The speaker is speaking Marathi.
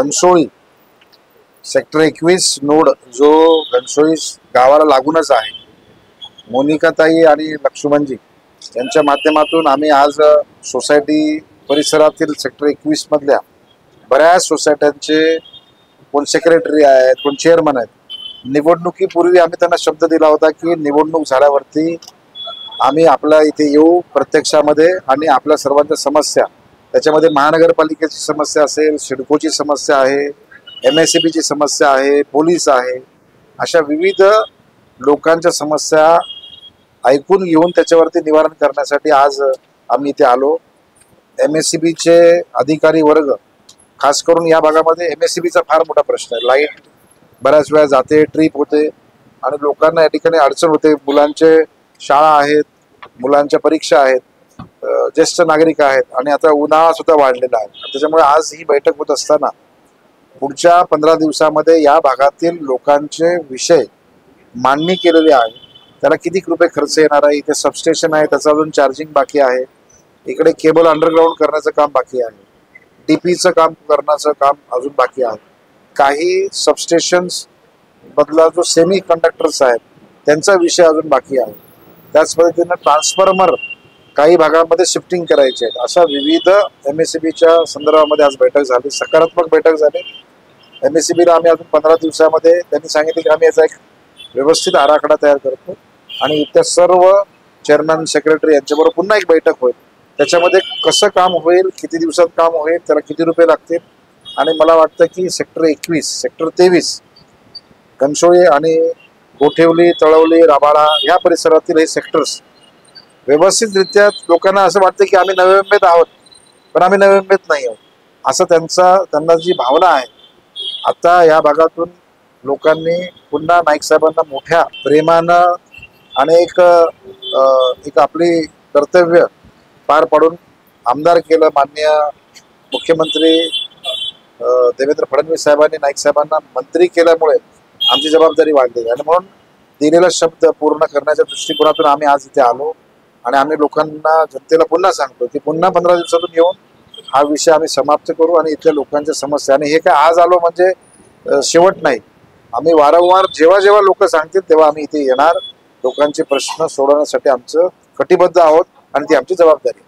घनसोळी सेक्टर 21 नोड जो घनसोळी गावाला लागूनच आहे, मोनिकाताई आणि लक्ष्मणजी यांच्या माध्यमातून आम्ही आज सोसायटी परिसरातील सेक्टर 21 मधल्या बऱ्याच सोसायट्यांचे कोण सेक्रेटरी आहेत, कोण चेअरमन आहेत, निवडणुकीपूर्वी आम्ही त्यांना शब्द दिला होता की निवडणूक झाल्यावरती आम्ही आपल्या इथे येऊ प्रत्यक्षामध्ये आणि आपल्या सर्वांच्या समस्या, त्याच्यामध्ये महानगरपालिकेची समस्या असेल, सिडकोची समस्या आहे, MSEB ची समस्या आहे, पोलीस आहे, अशा विविध लोकांच्या समस्या ऐकून घेऊन त्याच्यावरती निवारण करण्यासाठी आज आम्ही इथे आलो. MSEB चे अधिकारी वर्ग, खास करून या भागामध्ये MSEB चा फार मोठा प्रश्न आहे. लाईट बऱ्याच वेळा जाते, ट्रिप होते आणि लोकांना या ठिकाणी अडचण होते. मुलांचे शाळा आहेत, मुलांच्या परीक्षा आहेत, ज्येष्ठ नागरिक आहेत आणि आता उन्हाळा सुद्धा वाढलेला आहे. त्याच्यामुळे आज ही बैठक होत असताना पुढच्या 15 दिवसामध्ये या भागातील लोकांचे विषय मांडणी केलेले आहे. त्याला किती रुपये खर्च येणार आहे, इथे सबस्टेशन आहे त्याचं अजून चार्जिंग बाकी आहे, इकडे केबल अंडरग्राऊंड करण्याचं काम बाकी आहे, DPचं काम करण्याचं काम अजून बाकी आहे, काही सबस्टेशन्स मधला जो सेमी कंडक्टर्स आहेत त्यांचा विषय अजून बाकी आहे, त्याच पद्धतीनं ट्रान्सफॉर्मर काही भागामध्ये शिफ्टिंग करायचे आहेत. अशा विविध MSEBच्या संदर्भामध्ये आज बैठक झाली, सकारात्मक बैठक झाली. MSEBला आम्ही अजून 15 दिवसामध्ये त्यांनी सांगितले की आम्ही याचा एक व्यवस्थित आराखडा तयार करतो आणि इथल्या सर्व चेअरमॅन सेक्रेटरी यांच्याबरोबर पुन्हा एक बैठक होईल. त्याच्यामध्ये कसं काम होईल, किती दिवसात काम होईल, त्याला किती रुपये लागतील आणि मला वाटतं की सेक्टर 21, सेक्टर 23, घनसोळी आणि गोठेवली, तळवली, राबाळा या परिसरातील हे सेक्टर्स व्यवस्थितरित्या लोकांना असं वाटतं की आम्ही नवी मुंबईत आहोत, पण आम्ही नवी मुंबईत नाही आहोत असं त्यांना जी भावना आहे. आता या भागातून लोकांनी पुन्हा नाईक साहेबांना मोठ्या प्रेमानं आणि एक आपली कर्तव्य पार पाडून आमदार केलं. माननीय मुख्यमंत्री देवेंद्र फडणवीस साहेबांनी नाईक साहेबांना मंत्री केल्यामुळे आमची जबाबदारी वाढली आणि म्हणून दिलेला शब्द पूर्ण करण्याच्या दृष्टिकोनातून आम्ही आज इथे आलो आणि आम्ही लोकांना, जनतेला पुन्हा सांगतो की पुन्हा 15 दिवसातून येऊन हा विषय आम्ही समाप्त करू आणि इथल्या लोकांच्या समस्या, आणि हे काय आज आलो म्हणजे शेवट नाही, आम्ही वारंवार जेव्हा जेव्हा लोक सांगतील तेव्हा आम्ही इथे येणार. लोकांचे प्रश्न सोडवण्यासाठी आमचं कटिबद्ध आहोत आणि ती आमची जबाबदारी.